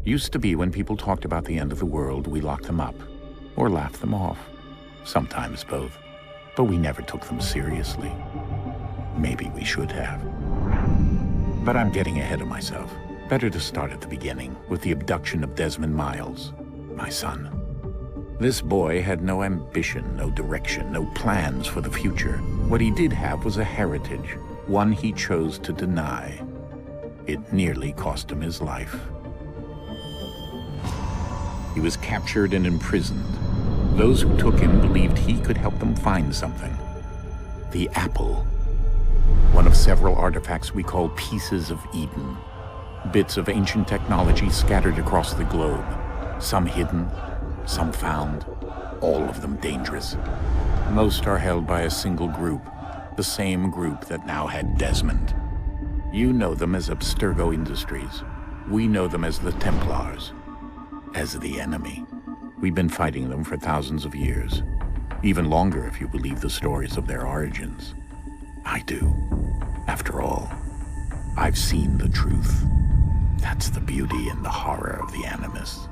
Used to be when people talked about the end of the world, we locked them up, or laughed them off. Sometimes both. But we never took them seriously. Maybe we should have. But I'm getting ahead of myself. Better to start at the beginning, with the abduction of Desmond Miles, my son. This boy had no ambition, no direction, no plans for the future. What he did have was a heritage, one he chose to deny. It nearly cost him his life. He was captured and imprisoned. Those who took him believed he could help them find something. The apple. One of several artifacts we call pieces of Eden. Bits of ancient technology scattered across the globe. Some hidden, some found, all of them dangerous. Most are held by a single group, the same group that now had Desmond. You know them as Abstergo Industries. We know them as the Templars, as the enemy. We've been fighting them for thousands of years, even longer if you believe the stories of their origins. I do. After all, I've seen the truth. That's the beauty and the horror of the Animus.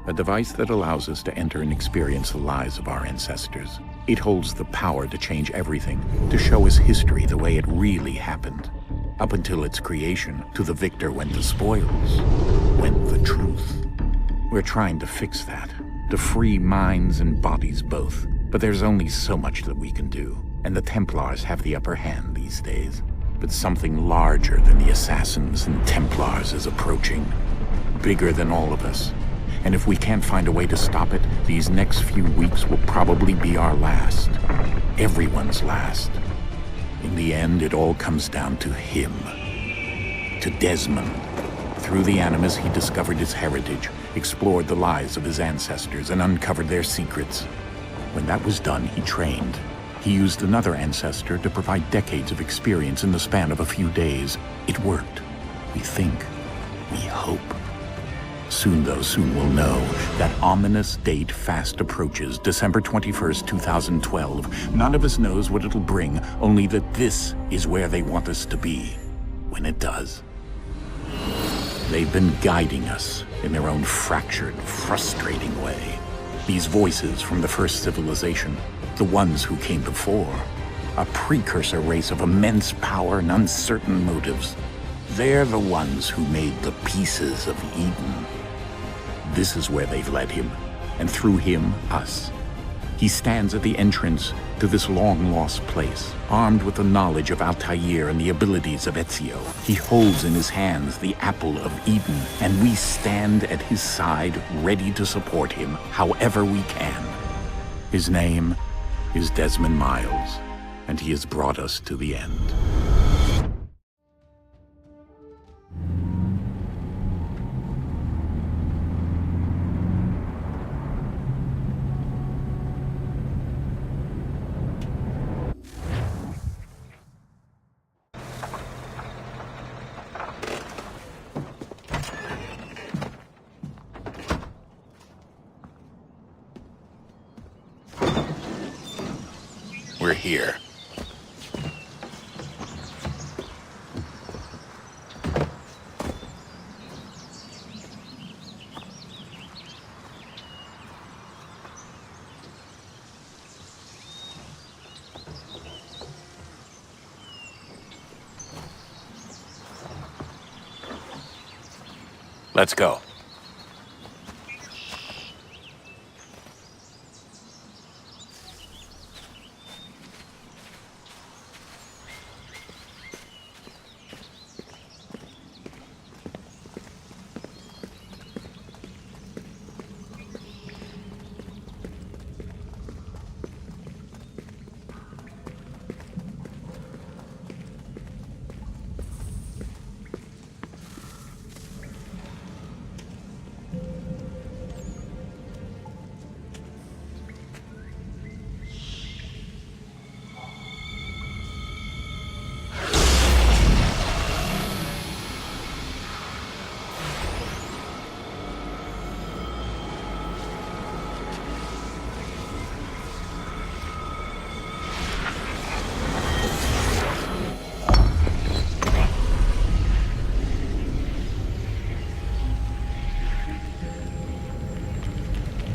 A device that allows us to enter and experience the lives of our ancestors. It holds the power to change everything, to show us history the way it really happened. Up until its creation, to the victor went the spoils, went the truth. We're trying to fix that, to free minds and bodies both. But there's only so much that we can do, and the Templars have the upper hand these days. But something larger than the Assassins and Templars is approaching, bigger than all of us. And if we can't find a way to stop it, these next few weeks will probably be our last. Everyone's last. In the end, it all comes down to him. To Desmond. Through the Animus, he discovered his heritage, explored the lives of his ancestors, and uncovered their secrets. When that was done, he trained. He used another ancestor to provide decades of experience in the span of a few days. It worked. We think. We hope. Soon we'll know. That ominous date fast approaches, December 21st, 2012. None of us knows what it'll bring, only that this is where they want us to be, when it does. They've been guiding us in their own fractured, frustrating way. These voices from the first civilization, the ones who came before, a precursor race of immense power and uncertain motives. They're the ones who made the pieces of Eden. This is where they've led him, and through him, us. He stands at the entrance to this long-lost place, armed with the knowledge of Altair and the abilities of Ezio. He holds in his hands the apple of Eden, and we stand at his side, ready to support him however we can. His name is Desmond Miles, and he has brought us to the end. We're here. Let's go.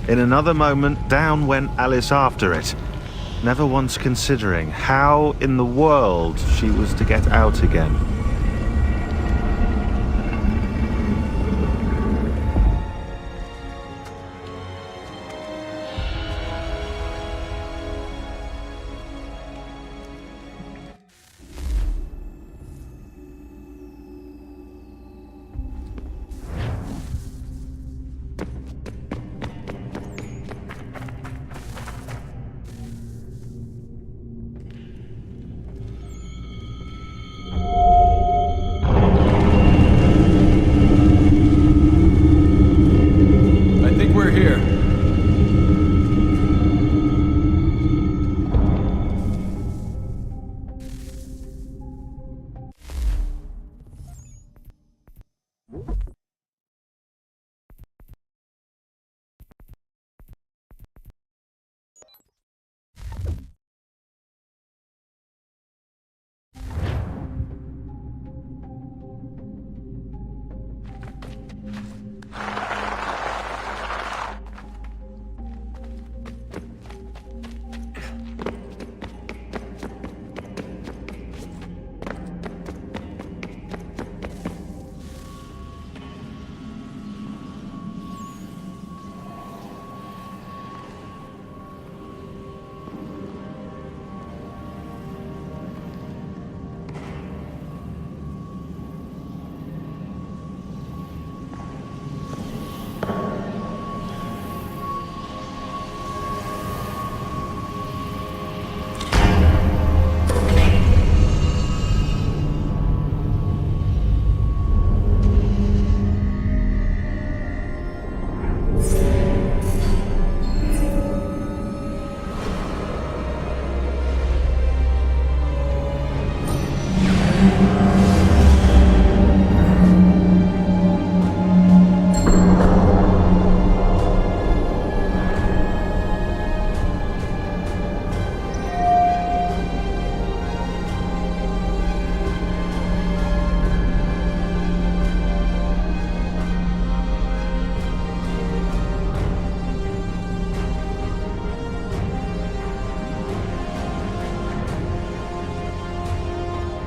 In another moment, down went Alice after it, never once considering how in the world she was to get out again. We're here.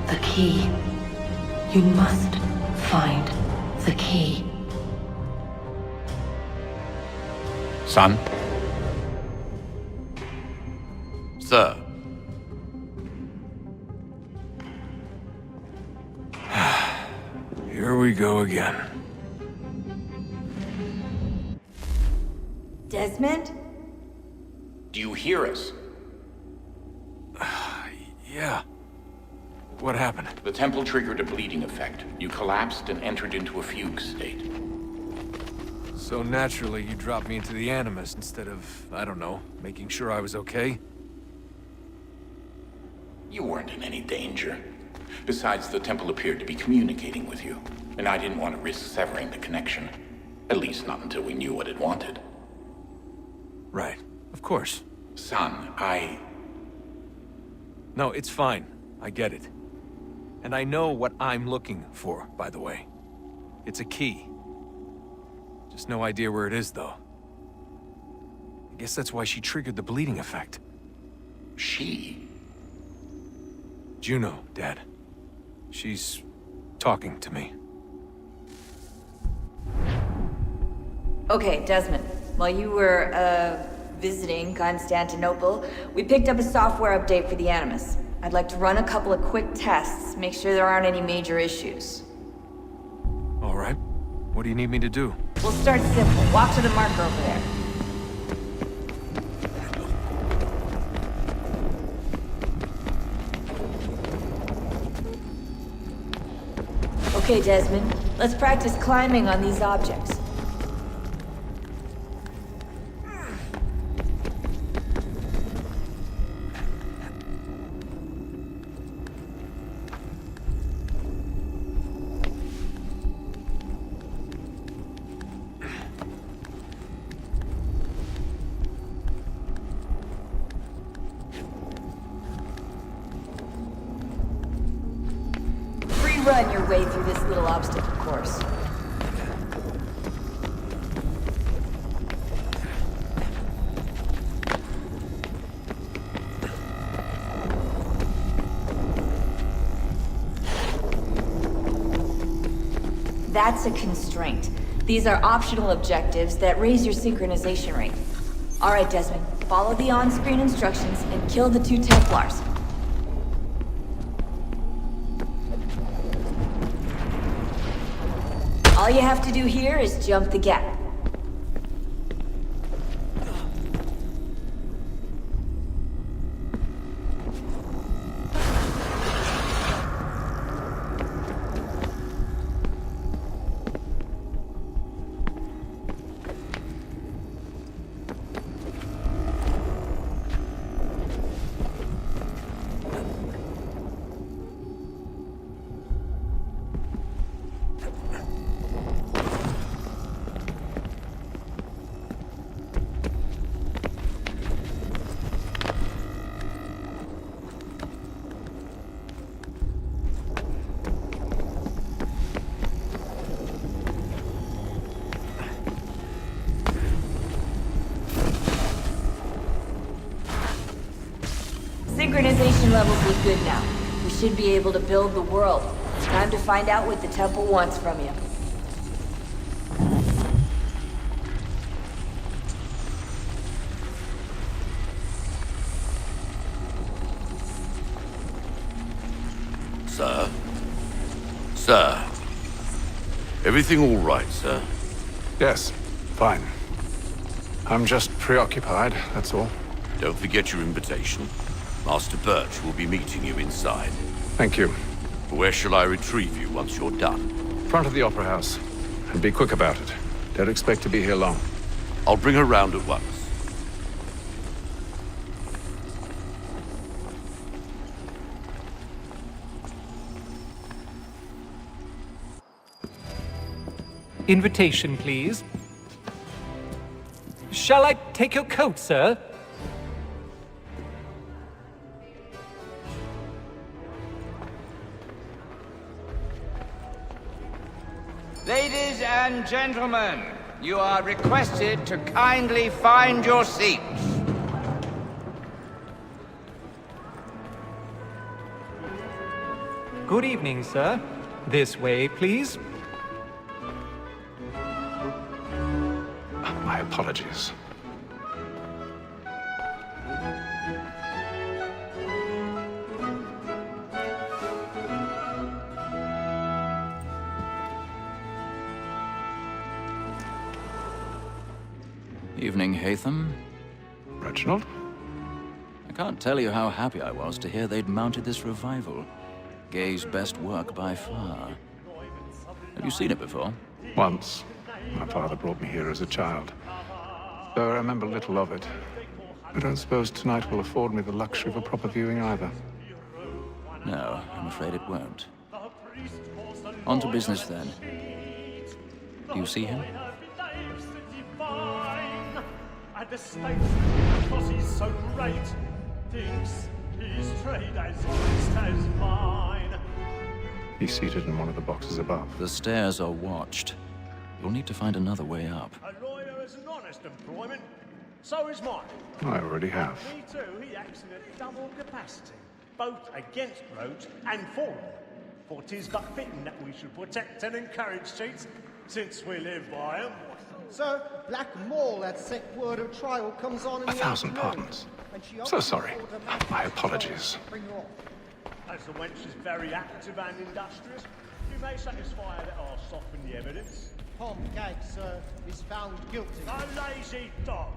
The key. You must find the key. Son? Sir. Here we go again. Desmond? Do you hear us? Yeah. What happened? The temple triggered a bleeding effect. You collapsed and entered into a fugue state. So naturally, you dropped me into the Animus instead of, I don't know, making sure I was okay? You weren't in any danger. Besides, the temple appeared to be communicating with you, and I didn't want to risk severing the connection. At least not until we knew what it wanted. Right. Of course. Son, No, it's fine. I get it. And I know what I'm looking for, by the way. It's a key. Just no idea where it is, though. I guess that's why she triggered the bleeding effect. She? Juno, Dad. She's talking to me. Okay, Desmond. While you were, visiting Constantinople, we picked up a software update for the Animus. I'd like to run a couple of quick tests, make sure there aren't any major issues. All right. What do you need me to do? We'll start simple. Walk to the marker over there. Okay, Desmond. Let's practice climbing on these objects. Run your way through this little obstacle course. That's a constraint. These are optional objectives that raise your synchronization rate. Alright, Desmond. Follow the on-screen instructions and kill the 2 Templars. All you have to do here is jump the gap. Synchronization levels look good now. We should be able to build the world. Time to find out what the temple wants from you. Sir? Sir? Everything all right, sir? Yes, fine. I'm just preoccupied, that's all. Don't forget your invitation. Master Birch will be meeting you inside. Thank you. Where shall I retrieve you once you're done? Front of the Opera House. And be quick about it. Don't expect to be here long. I'll bring her round at once. Invitation, please. Shall I take your coat, sir? Ladies and gentlemen, you are requested to kindly find your seats. Good evening, sir. This way, please. My apologies. Evening, Hatham. Reginald? I can't tell you how happy I was to hear they'd mounted this revival. Gay's best work by far. Have you seen it before? Once. My father brought me here as a child. Though I remember little of it. I don't suppose tonight will afford me the luxury of a proper viewing either. No, I'm afraid it won't. On to business then. Do you see him? And the states, because he's so great, thinks his trade as honest as mine. He's seated in one of the boxes above. The stairs are watched. You'll need to find another way up. A lawyer is an honest employment, so is mine. I already have. Me too, he acts in a double capacity, both against roads and for them. For 'tis but fitting that we should protect and encourage cheats, since we live by them. Sir, Black Mall at set word of trial comes on in the 1,000 afternoon, pardons. and she So sorry. automatically My apologies. bring her off. As the wench is very active and industrious, you may satisfy that I'll soften the evidence. Tom Gagg, sir, is found guilty. A lazy dog!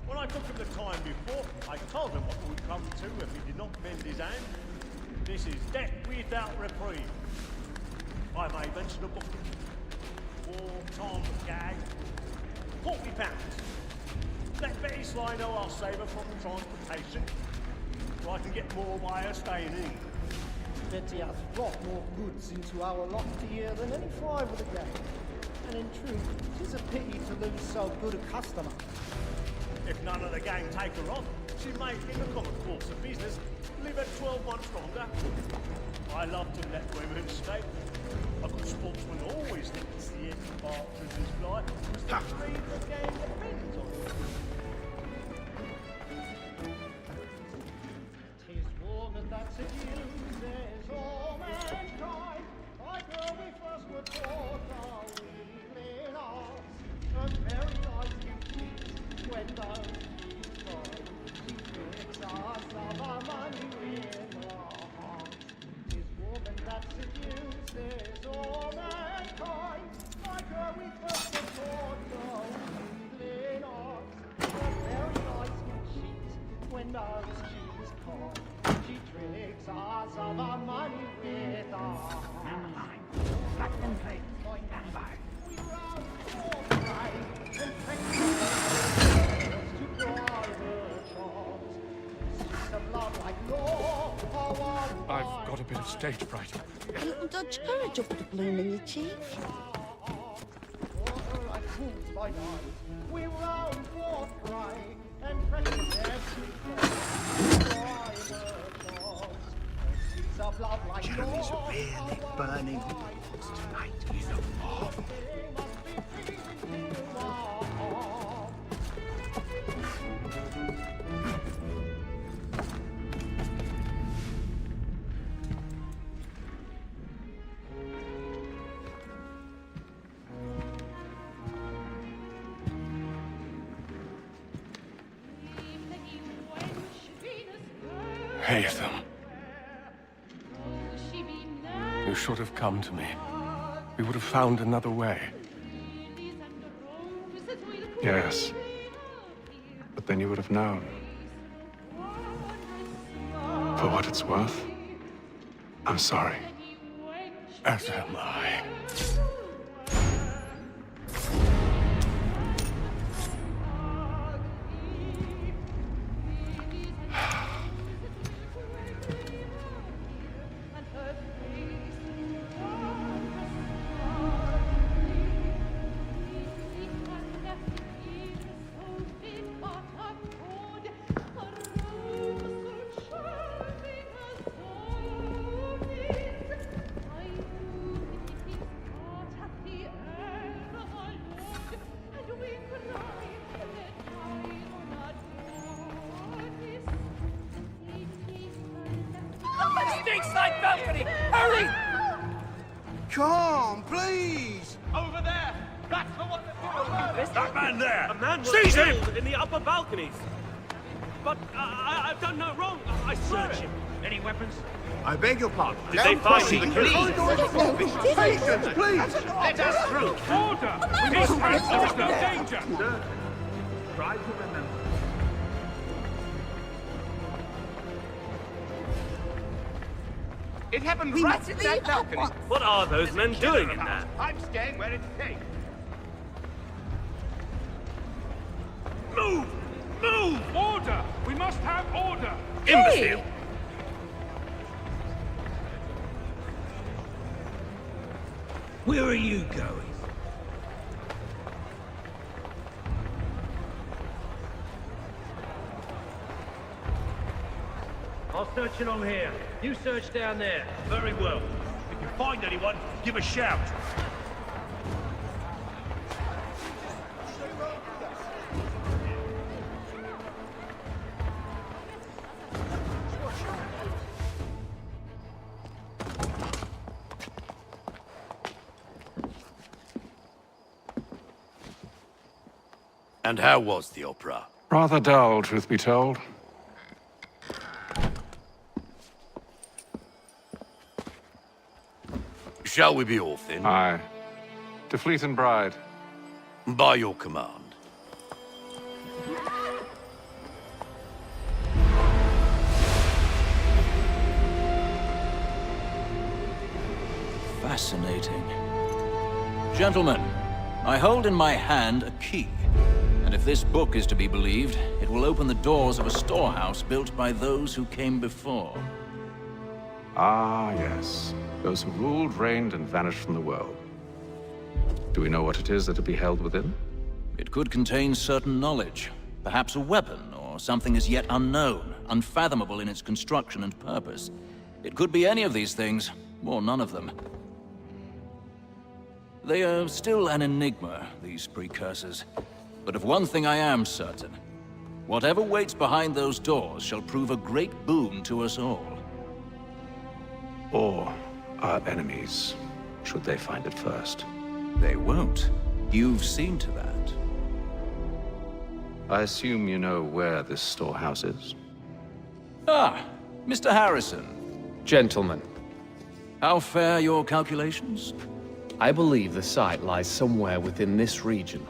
When I took him the time before, I told him what would come to if he did not mend his hand. This is death without reprieve. I may mention a book for Tom Gagg. £40. Let Betty Sly know I'll save her from transportation, so I can get more by her staying in. Betty has brought more goods into our lofty year than any five of the gang. And in truth, 'tis a pity to lose so good a customer. If none of the gang take her on, she may, in the common course of business, live at 12 months longer. I love to let women stay. A good sportsman always thinks the end of partridge's fly, because the breed of the game depends on it. 'Tis woman that seduces all mankind, like her we first were taught. when those who try to tricks us of our money with our hearts. 'Tis woman that seduces all mankind, like her we first adored, no England arms. The very eyes can cheat when those choose kind. She tricks us of our money with our hearts. Black and plate, stand by. We run for prey and to private charms. Streets of love like law are one. I've got a bit of stage fright. A little Dutch courage up the bloom in your cheek. Water like fools by night. We roam for prey and precious every private charms. Streets of love like Jeremy's law really are burning one. tonight. He's a mob. Hey, them. You should have come to me. We would have found another way. Yes. But then you would have known. For what it's worth, I'm sorry. As am I. Side balcony! Hurry! Come, please! Over there! That's the one that... That man there! A man was Seize him! killed in the upper balconies. But I've done no wrong. I searched him. Any weapons? I beg your pardon. Did they find the Please! Patience, please! Let us through! Order! We must have order! Danger! Sir, try to remember. It happened right at that balcony. What are those men doing in there? I'm staying where it's safe. Move! Move! Order! We must have order! Imbecile! Where are you going? I'll search along here. You search down there. Very well. If you find anyone, give a shout. And how was the opera? Rather dull, truth be told. Shall we be off then? Aye. To Fleet and Bride. By your command. Fascinating. Gentlemen, I hold in my hand a key. And if this book is to be believed, it will open the doors of a storehouse built by those who came before. Ah, yes. Those who ruled, reigned, and vanished from the world. Do we know what it is that will be held within? It could contain certain knowledge. Perhaps a weapon, or something as yet unknown, unfathomable in its construction and purpose. It could be any of these things, or none of them. They are still an enigma, these precursors. But of one thing I am certain. Whatever waits behind those doors shall prove a great boon to us all. Or our enemies, should they find it first. They won't. You've seen to that. I assume you know where this storehouse is? Ah, Mr. Harrison. Gentlemen, How fare your calculations? I believe the site lies somewhere within this region.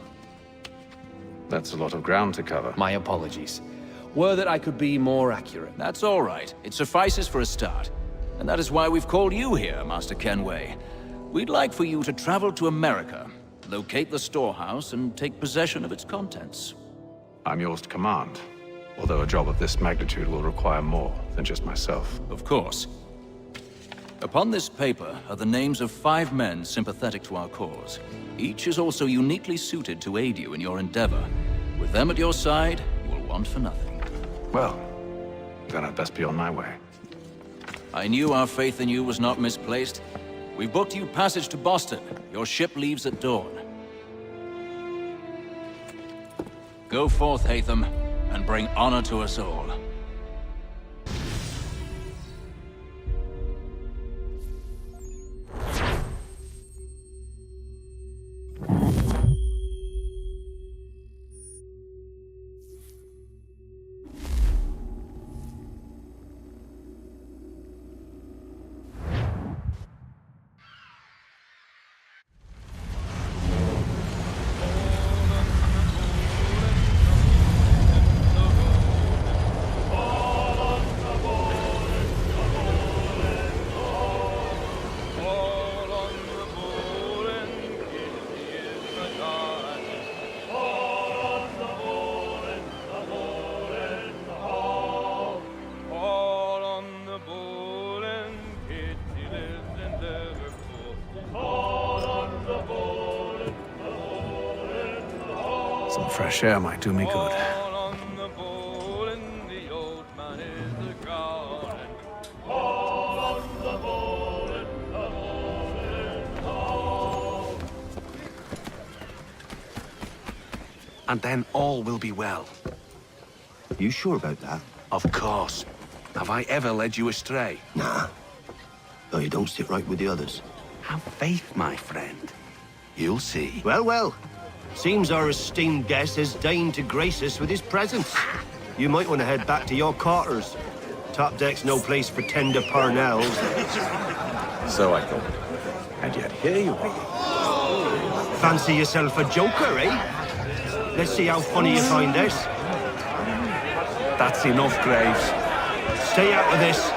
That's a lot of ground to cover. My apologies. Were that I could be more accurate. That's all right. It suffices for a start. And that is why we've called you here, Master Kenway. We'd like for you to travel to America, locate the storehouse, and take possession of its contents. I'm yours to command, although a job of this magnitude will require more than just myself. Of course. Upon this paper are the names of 5 men sympathetic to our cause. Each is also uniquely suited to aid you in your endeavor. With them at your side, you will want for nothing. Well, then I'd best be on my way. I knew our faith in you was not misplaced. We've booked you passage to Boston. Your ship leaves at dawn. Go forth, Hatham, and bring honor to us all. Some fresh air might do me good. And then all will be well. You sure about that? Of course. Have I ever led you astray? Nah. No, you don't sit right with the others. Have faith, my friend. You'll see. Well, well. Seems our esteemed guest has deigned to grace us with his presence. You might want to head back to your quarters. Top deck's no place for tender parnells. So I thought. And yet here you are. Fancy yourself a joker, eh? Let's see how funny you find this. That's enough, Graves. Stay out of this.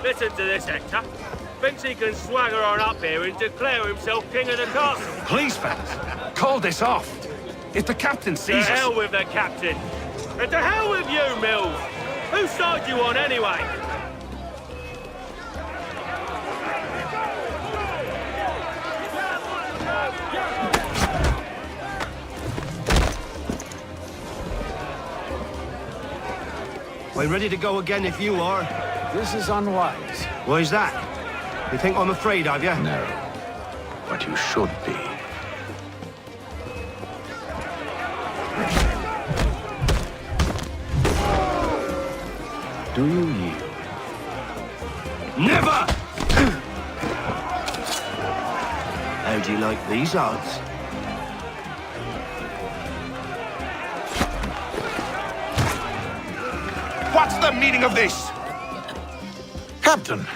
Listen to this, Hector. Thinks he can swagger on up here and declare himself king of the castle. Please, fellas, call this off. If the captain To sees us... hell with the captain. And to hell with you, Mills. Whose side you on, anyway? We're ready to go again if you are. This is unwise. Why's that? You think I'm afraid of you? No. But you should be. Do you yield? Never! How do you like these odds? What's the meaning of this? Captain,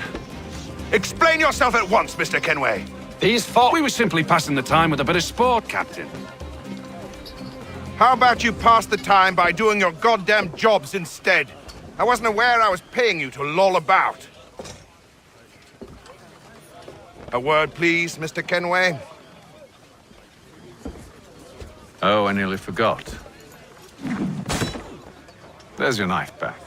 explain yourself at once, Mr. Kenway. These thought we were simply passing the time with a bit of sport, Captain. How about you pass the time by doing your goddamn jobs instead? I wasn't aware I was paying you to loll about. A word, please, Mr. Kenway? Oh, I nearly forgot. There's your knife back.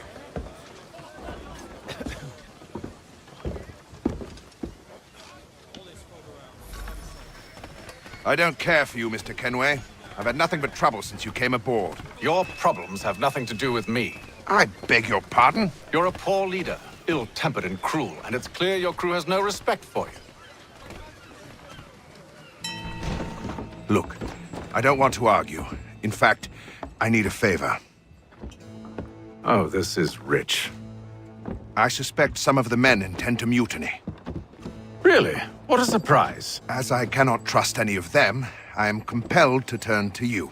I don't care for you, Mr. Kenway. I've had nothing but trouble since you came aboard. Your problems have nothing to do with me. I beg your pardon? You're a poor leader, ill-tempered and cruel, and it's clear your crew has no respect for you. Look, I don't want to argue. In fact, I need a favor. Oh, this is rich. I suspect some of the men intend to mutiny. Really? What a surprise. As I cannot trust any of them, I am compelled to turn to you.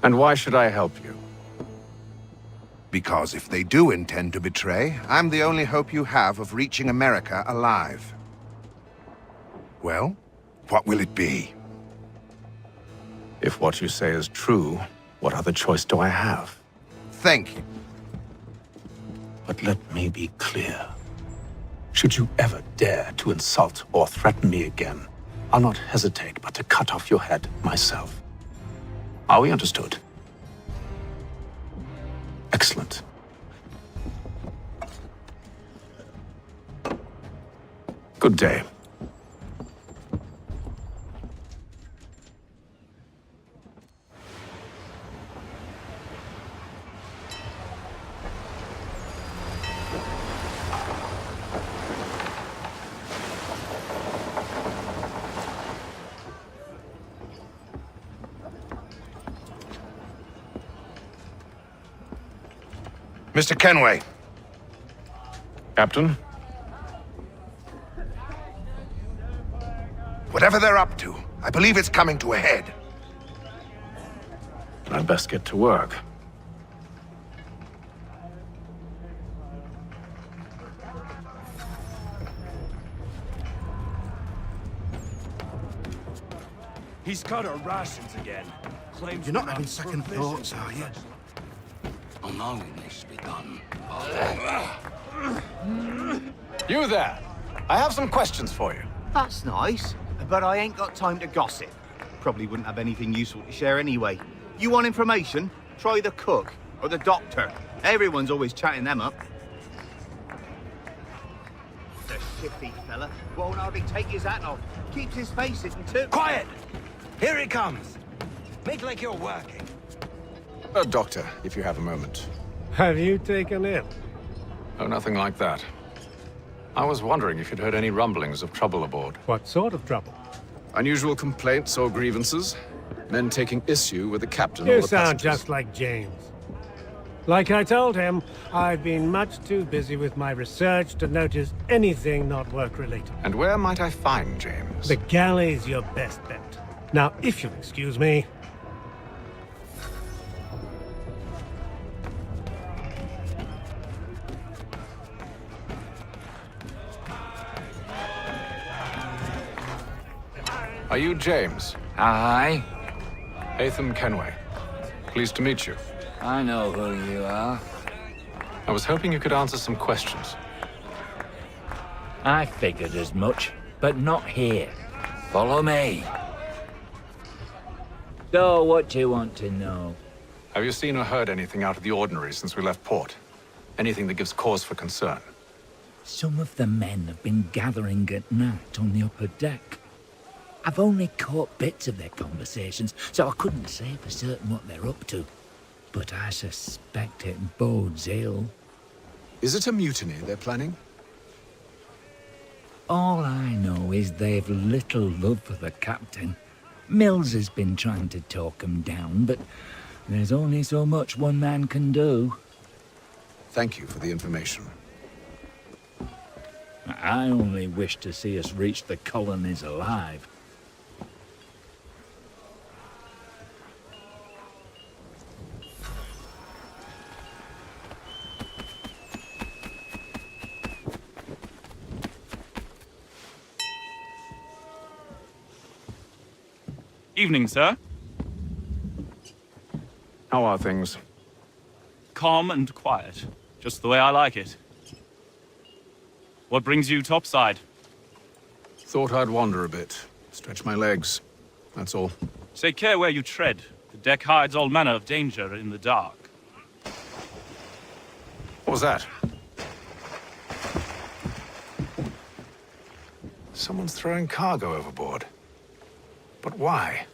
And why should I help you? Because if they do intend to betray, I'm the only hope you have of reaching America alive. Well, what will it be? If what you say is true, what other choice do I have? Thank you. But let me be clear. Should you ever dare to insult or threaten me again, I'll not hesitate but to cut off your head myself. Are we understood? Excellent. Good day. Mr. Kenway. Captain? Whatever they're up to, I believe it's coming to a head. I'd best get to work. He's cut our rations again. Claims You're not having second thoughts, are you? I know it needs to be done. You there! I have some questions for you. That's nice, but I ain't got time to gossip. Probably wouldn't have anything useful to share anyway. You want information? Try the cook or the doctor. Everyone's always chatting them up. The shifty fella won't hardly take his hat off. Keeps his face hidden too. Quiet! Here he comes. Make like you're working. Doctor, if you have a moment. Have you taken ill? Oh, nothing like that. I was wondering if you'd heard any rumblings of trouble aboard. What sort of trouble? Unusual complaints or grievances? Men taking issue with the captain or You the sound passengers? just like James. Like I told him, I've been much too busy with my research to notice anything not work-related. And where might I find James? The galley's your best bet. Now, if you'll excuse me... Are you James? Aye. Hatham Kenway. Pleased to meet you. I know who you are. I was hoping you could answer some questions. I figured as much, but not here. Follow me. So, what do you want to know? Have you seen or heard anything out of the ordinary since we left port? Anything that gives cause for concern? Some of the men have been gathering at night on the upper deck. I've only caught bits of their conversations, so I couldn't say for certain what they're up to. But I suspect it bodes ill. Is it a mutiny they're planning? All I know is they've little love for the captain. Mills has been trying to talk 'em down, but there's only so much one man can do. Thank you for the information. I only wish to see us reach the colonies alive. Evening, sir. How are things? Calm and quiet. Just the way I like it. What brings you topside? Thought I'd wander a bit. Stretch my legs. That's all. Take care where you tread. The deck hides all manner of danger in the dark. What was that? Someone's throwing cargo overboard. But why?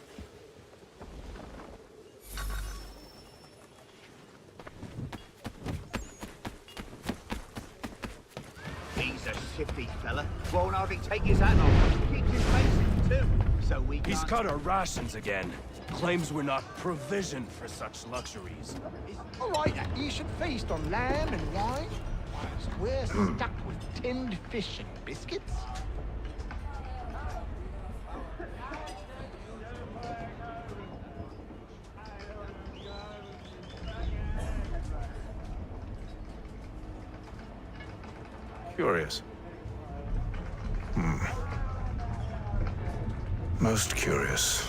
He's a shifty fella. Won't hardly take his hat off. Keeps his face in too. So we He's can't... cut our rations again. Claims we're not provisioned for such luxuries. All right, you should feast on lamb and wine, whilst we're stuck with tinned fish and biscuits. Curious. Most curious.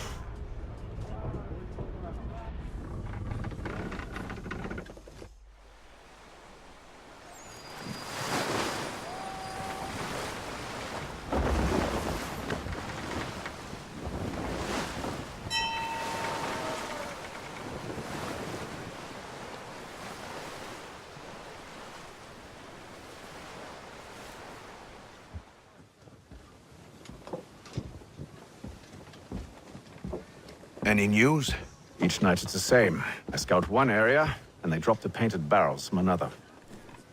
Any news? Each night it's the same. I scout one area, and they drop the painted barrels from another.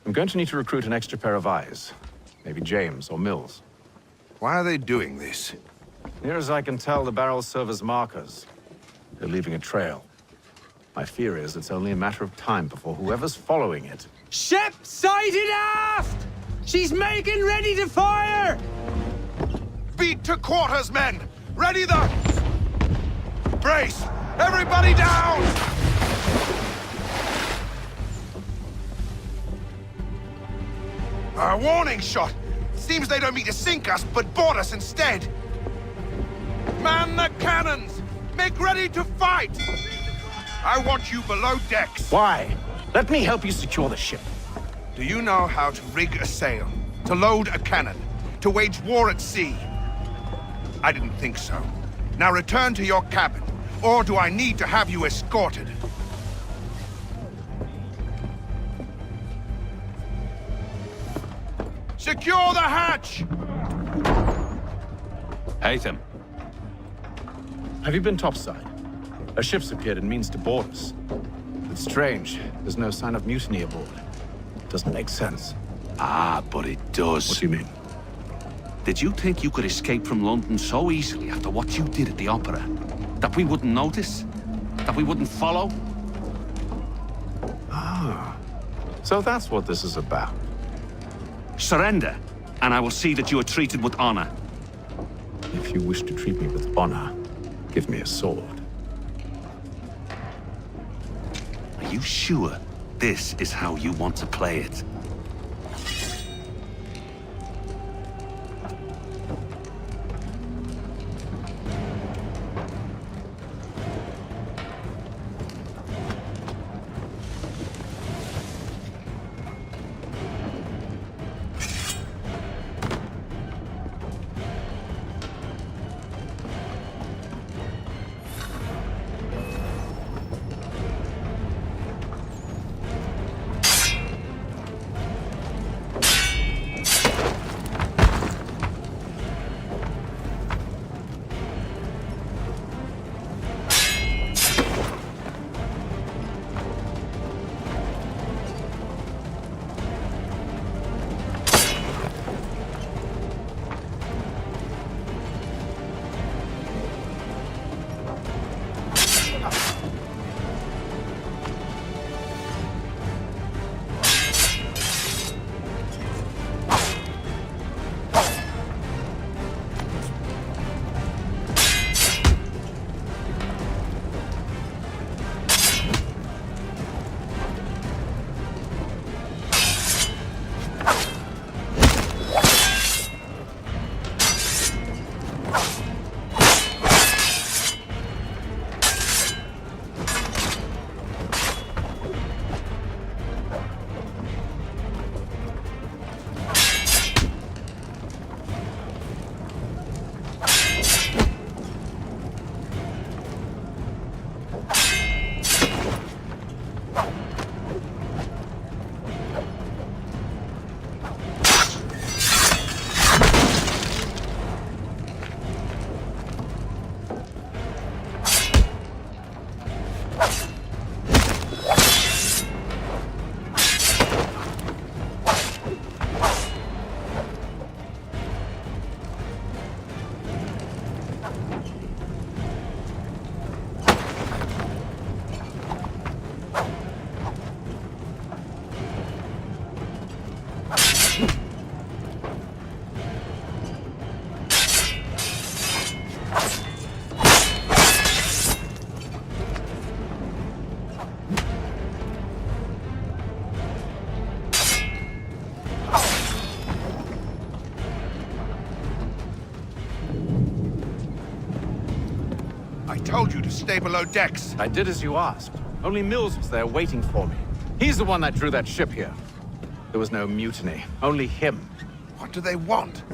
I'm going to need to recruit an extra pair of eyes. Maybe James or Mills. Why are they doing this? Near as I can tell, the barrels serve as markers. They're leaving a trail. My fear is it's only a matter of time before whoever's following it... Ship sighted aft! She's making ready to fire! Beat to quarters, men! Ready the... Brace! Everybody down! A warning shot! Seems they don't mean to sink us, but board us instead! Man the cannons! Make ready to fight! I want you below decks! Why? Let me help you secure the ship. Do you know how to rig a sail? To load a cannon? To wage war at sea? I didn't think so. Now return to your cabin, or do I need to have you escorted? Secure the hatch! Haytham. Have you been topside? A ship's appeared and means to board us. It's strange. There's no sign of mutiny aboard. Doesn't make sense. Ah, but it does. What do you mean? Did you think you could escape from London so easily after what you did at the opera? That we wouldn't notice? That we wouldn't follow? Ah. So that's what this is about. Surrender, and I will see that you are treated with honor. If you wish to treat me with honor, give me a sword. Are you sure this is how you want to play it? I told you to stay below decks. I did as you asked. Only Mills was there waiting for me. He's the one that drew that ship here. There was no mutiny, only him. What do they want?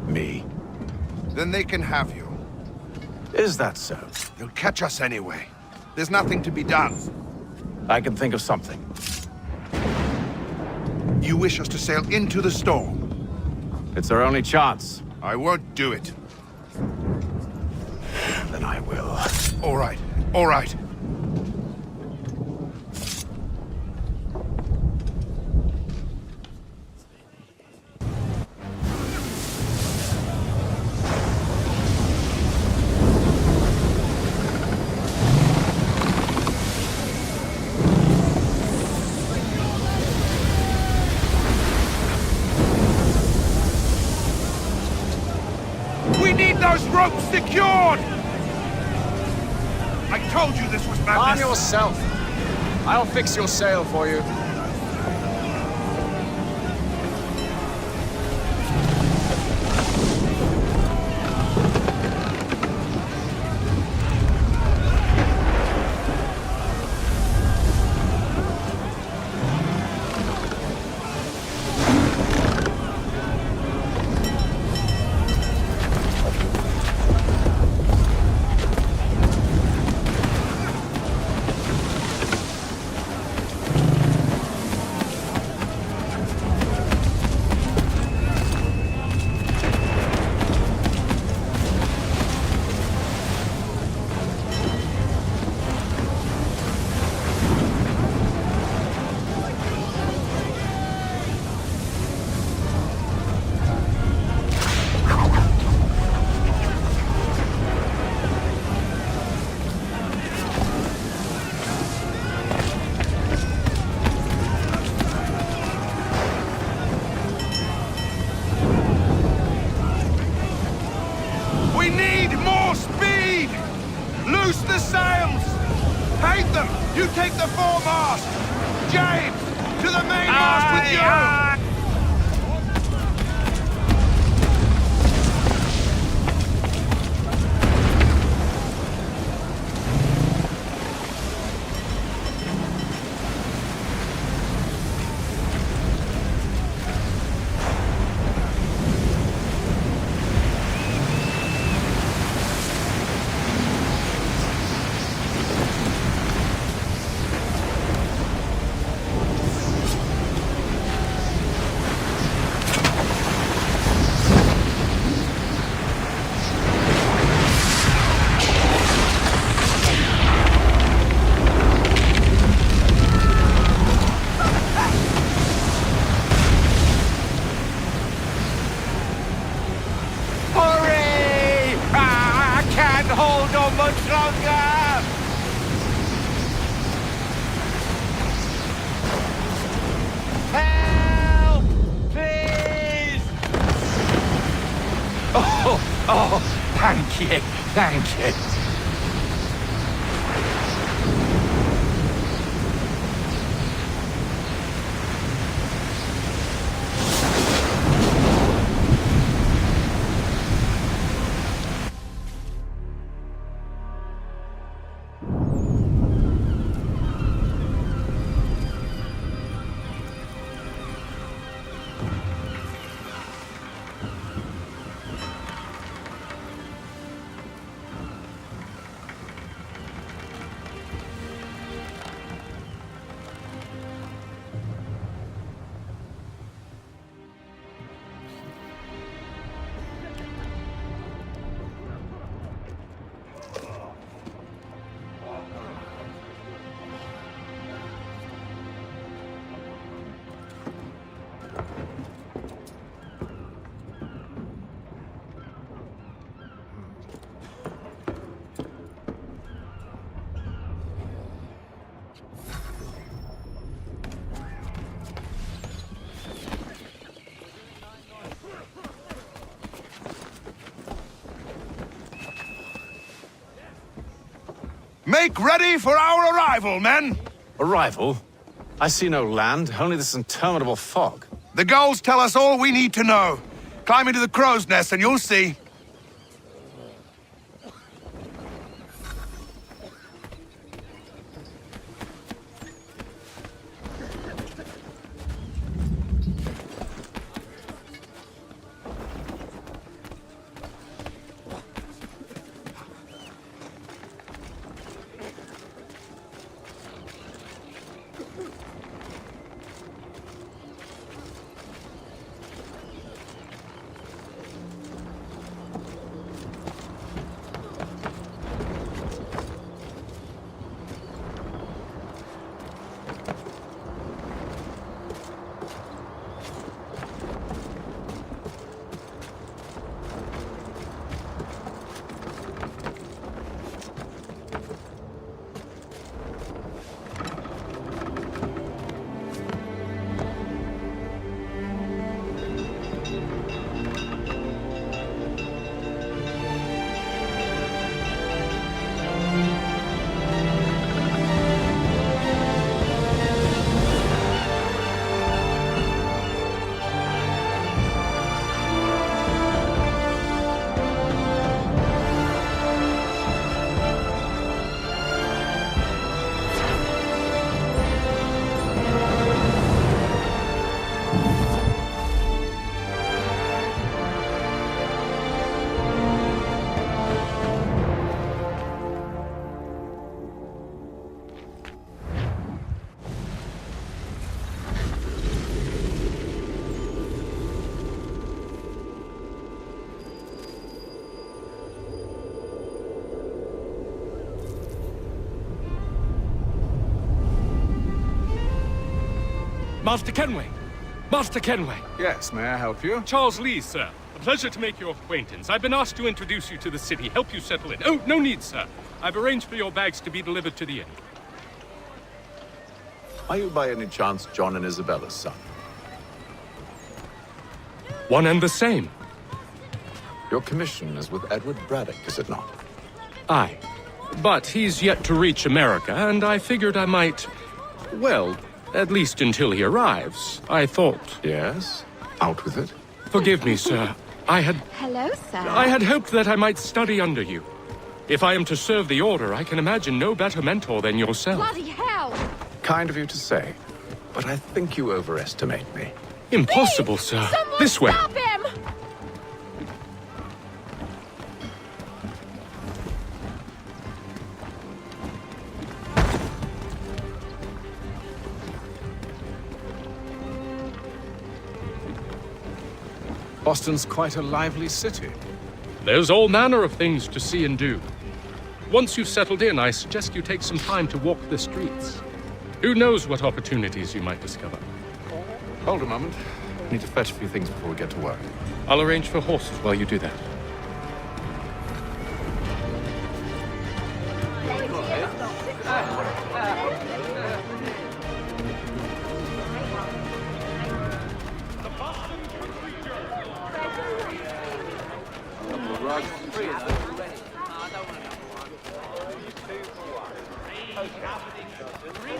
Me. Then they can have you. Is that so? They'll catch us anyway. There's nothing to be done. I can think of something. You wish us to sail into the storm? It's our only chance. I won't do it. Then I will. All right, all right. We need those ropes secured! I told you this was madness. Arm yourself. I'll fix your sail for you. We need more speed! Loose the sails! Paint them! You take the foremast! James, to the mainmast with you! Hurry! I can't hold on much longer! Help! Please! Oh, thank you, thank you. Make ready for our arrival, men! Arrival? I see no land, only this interminable fog. The gulls tell us all we need to know. Climb into the crow's nest and you'll see. Master Kenway! Master Kenway! Yes, may I help you? Charles Lee, sir. A pleasure to make your acquaintance. I've been asked to introduce you to the city, help you settle in. Oh, no need, sir. I've arranged for your bags to be delivered to the inn. Are you by any chance John and Isabella's son? One and the same. Your commission is with Edward Braddock, is it not? Aye. But he's yet to reach America, and I figured I might... Well, at least until he arrives, I thought... Yes? Out with it. Forgive me, sir. I had hoped that I might study under you. If I am to serve the Order, I can imagine no better mentor than yourself. Bloody hell! Kind of you to say, but I think you overestimate me. Impossible, sir. This way. Stop him! Boston's quite a lively city. There's all manner of things to see and do. Once you've settled in, I suggest you take some time to walk the streets. Who knows what opportunities you might discover. Hold a moment. I need to fetch a few things before we get to work. I'll arrange for horses while you do that.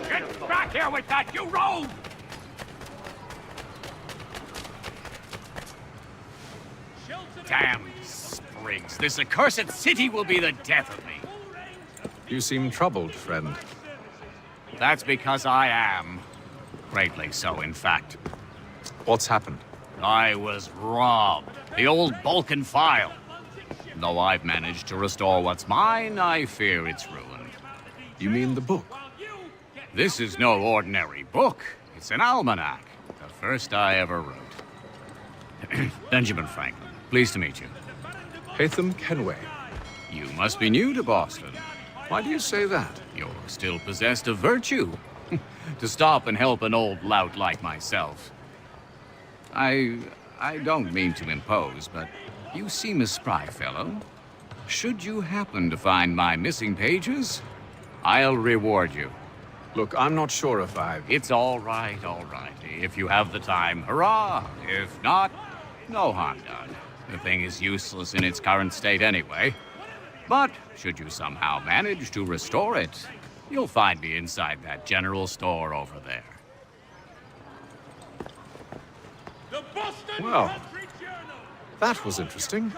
Get back here with that, you rogue! Damn sprigs. This accursed city will be the death of me. You seem troubled, friend. That's because I am. Greatly so, in fact. What's happened? I was robbed. The old Balkan file. Though I've managed to restore what's mine, I fear it's ruined. You mean the book? This is no ordinary book. It's an almanac. The first I ever wrote. Benjamin Franklin, pleased to meet you. Haytham Kenway. You must be new to Boston. Why do you say that? You're still possessed of virtue. To stop and help an old lout like myself. I don't mean to impose, but you seem a spry fellow. Should you happen to find my missing pages, I'll reward you. Look, I'm not sure if It's all right, all right. If you have the time, hurrah! If not, no harm done. The thing is useless in its current state anyway. But should you somehow manage to restore it, you'll find me inside that general store over there. Well, that was interesting.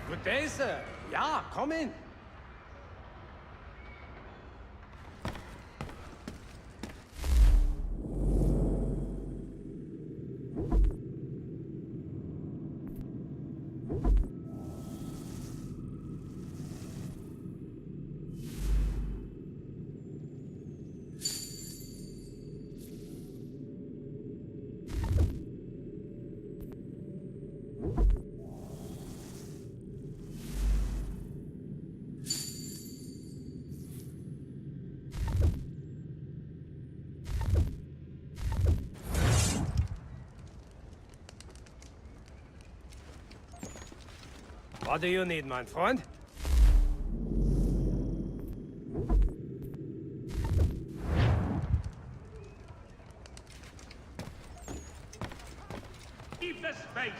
Good day, sir. Yeah, come in. What do you need, my friend? Keep the space!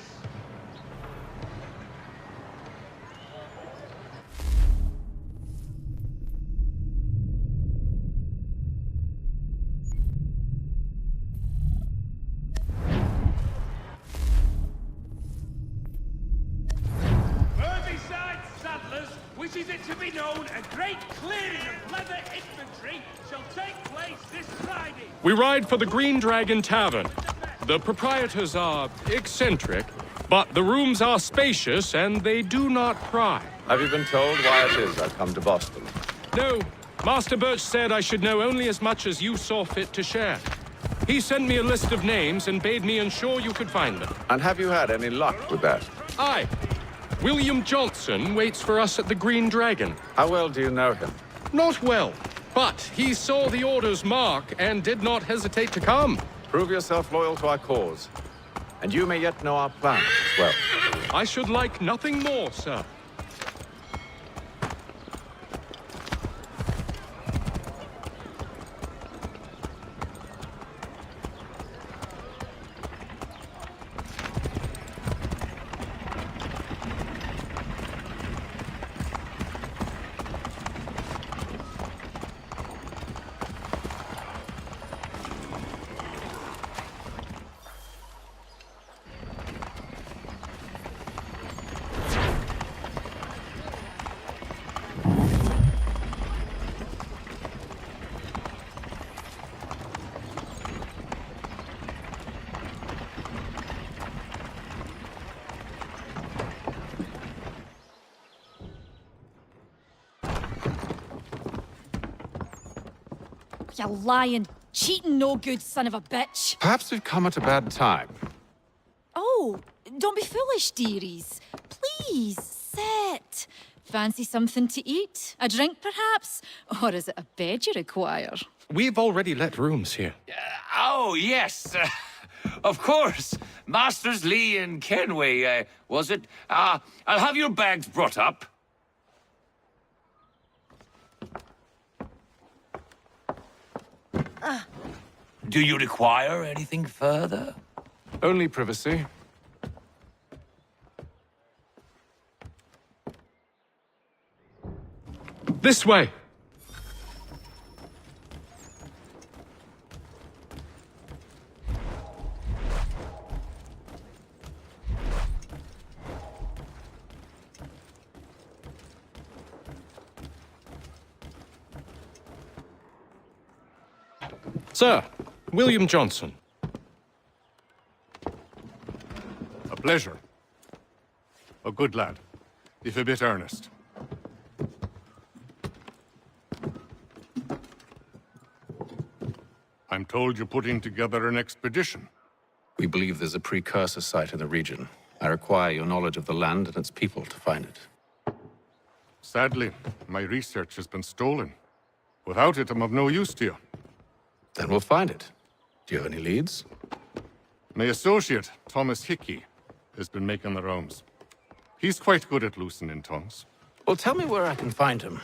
Wishes it to be known, a great clearing of leather infantry shall take place this Friday. We ride for the Green Dragon Tavern. The proprietors are eccentric, but the rooms are spacious and they do not pry. Have you been told why it is I've come to Boston? No. Master Birch said I should know only as much as you saw fit to share. He sent me a list of names and bade me ensure you could find them. And have you had any luck with that? Aye. William Johnson waits for us at the Green Dragon. How well do you know him? Not well, but he saw the order's mark and did not hesitate to come. Prove yourself loyal to our cause. And you may yet know our plans as well. I should like nothing more, sir. You lying, cheating, no good son of a bitch. Perhaps we've come at a bad time. Oh, don't be foolish, dearies. Please, sit. Fancy something to eat? A drink, perhaps? Or is it a bed you require? We've already let rooms here. Oh, yes. Of course. Masters Lee and Kenway, was it? I'll have your bags brought up. Do you require anything further? Only privacy. This way. Sir, William Johnson. A pleasure. A good lad, if a bit earnest. I'm told you're putting together an expedition. We believe there's a precursor site in the region. I require your knowledge of the land and its people to find it. Sadly, my research has been stolen. Without it, I'm of no use to you. Then we'll find it. Do you have any leads? My associate, Thomas Hickey, has been making the rounds. He's quite good at loosening tongues. Well, tell me where I can find him.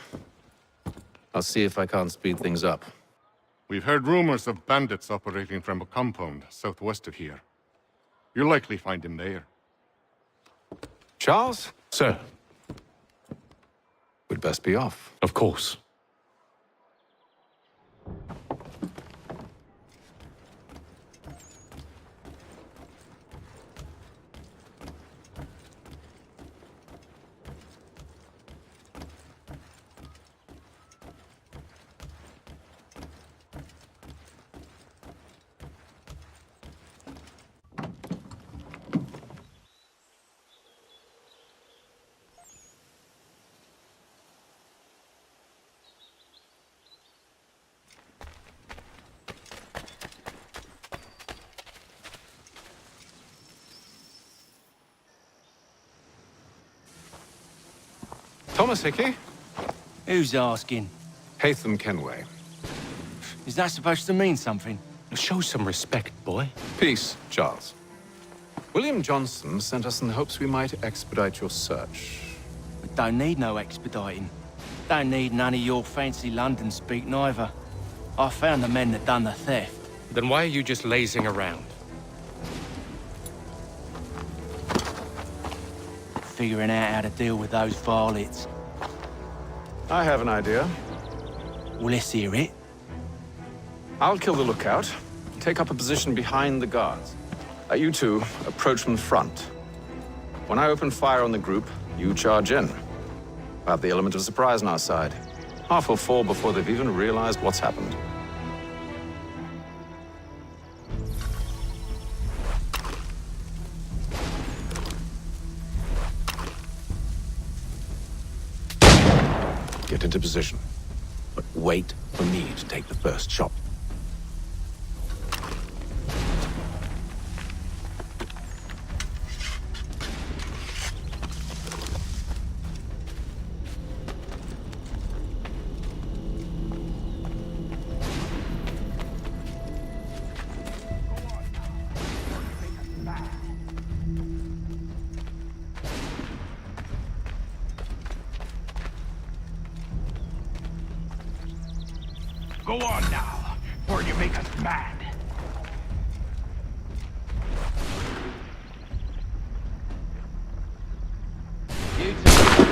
I'll see if I can't speed things up. We've heard rumors of bandits operating from a compound southwest of here. You'll likely find him there. Charles? Sir. We'd best be off. Of course. Thomas Hickey? Who's asking? Haytham Kenway. Is that supposed to mean something? Show some respect, boy. Peace, Charles. William Johnson sent us in the hopes we might expedite your search. We don't need no expediting. Don't need none of your fancy London speak neither. I found the men that done the theft. Then why are you just lazing around? Figuring out how to deal with those varlets. I have an idea. Well, let's hear it. I'll kill the lookout, take up a position behind the guards. You two approach from the front. When I open fire on the group, you charge in. We'll have the element of surprise on our side. Half will fall before they've even realized what's happened. Get into position. But wait for me to take the first shot. Go on now, or you make us mad. You two.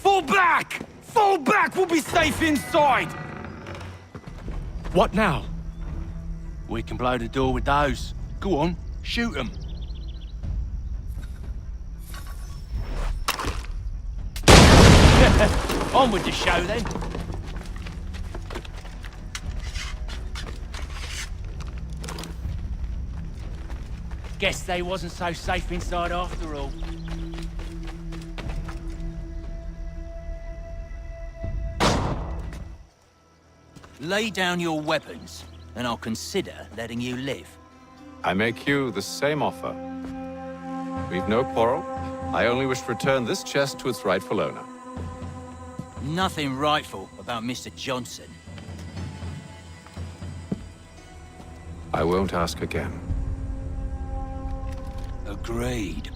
Fall back! Fall back! We'll be safe inside! What now? We can blow the door with those. Go on, shoot them. On with the show, then. Guess they wasn't so safe inside after all. Lay down your weapons, and I'll consider letting you live. I make you the same offer. We've no quarrel. I only wish to return this chest to its rightful owner. Nothing rightful about Mr. Johnson. I won't ask again. Agreed.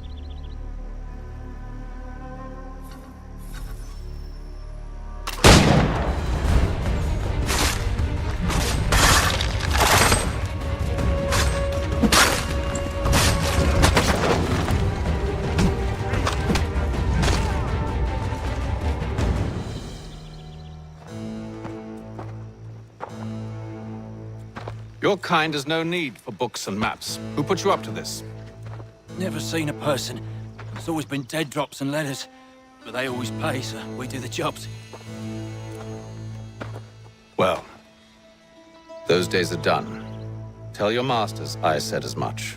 Your kind has no need for books and maps. Who put you up to this? Never seen a person. There's always been dead drops and letters. But they always pay, so we do the jobs. Well, those days are done. Tell your masters I said as much.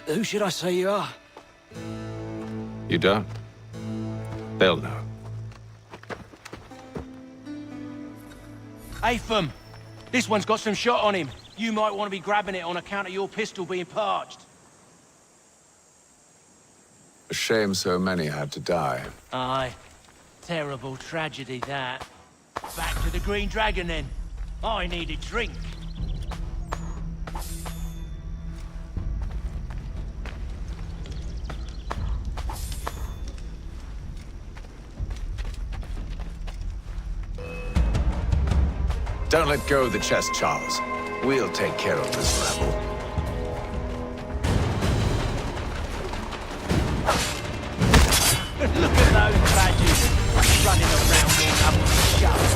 Who should I say you are? You don't? They'll know. Atham! This one's got some shot on him. You might want to be grabbing it on account of your pistol being parched. A shame so many had to die. Aye. Terrible tragedy, that. Back to the Green Dragon, then. I need a drink. Don't let go of the chest, Charles. We'll take care of this rebel. Look at those badges running around all up the shove.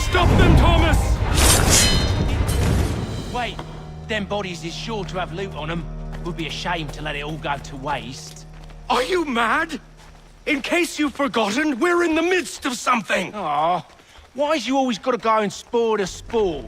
Stop them, Thomas! Wait, them bodies is sure to have loot on them. Would be a shame to let it all go to waste. Are you mad? In case you've forgotten, we're in the midst of something! Aw, why's you always gotta go and spoil the sport?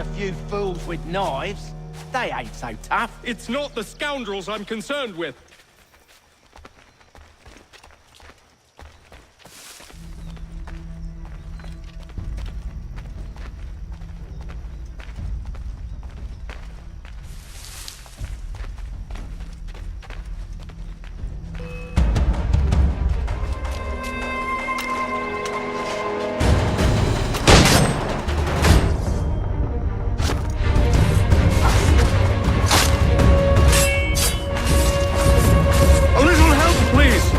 a few fools with knives. They ain't so tough. It's not the scoundrels I'm concerned with. A little help, please!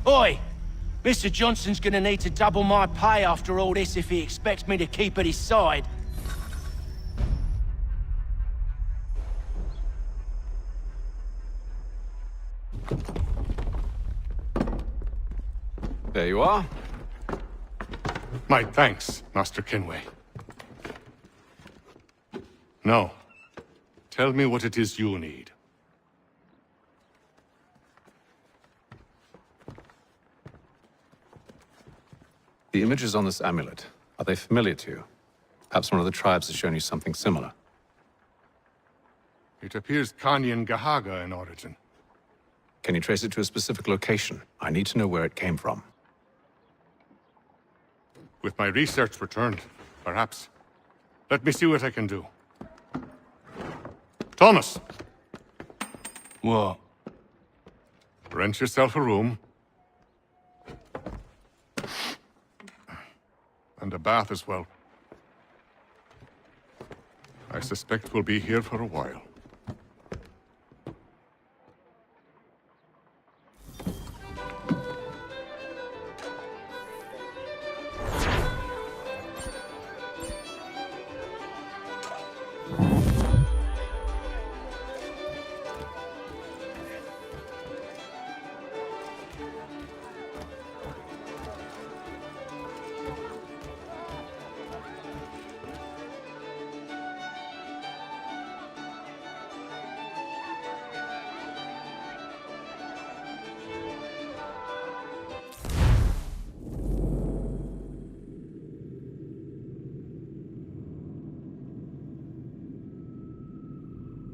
Oi! Mr. Johnson's gonna need to double my pay after all this if he expects me to keep at his side. There you are. My thanks, Master Kenway. Now, tell me what it is you need. The images on this amulet, are they familiar to you? Perhaps one of the tribes has shown you something similar. It appears Kanyan Gahaga in origin. Can you trace it to a specific location? I need to know where it came from. With my research returned, perhaps. Let me see what I can do. Thomas! What? Rent yourself a room. And a bath as well. I suspect we'll be here for a while.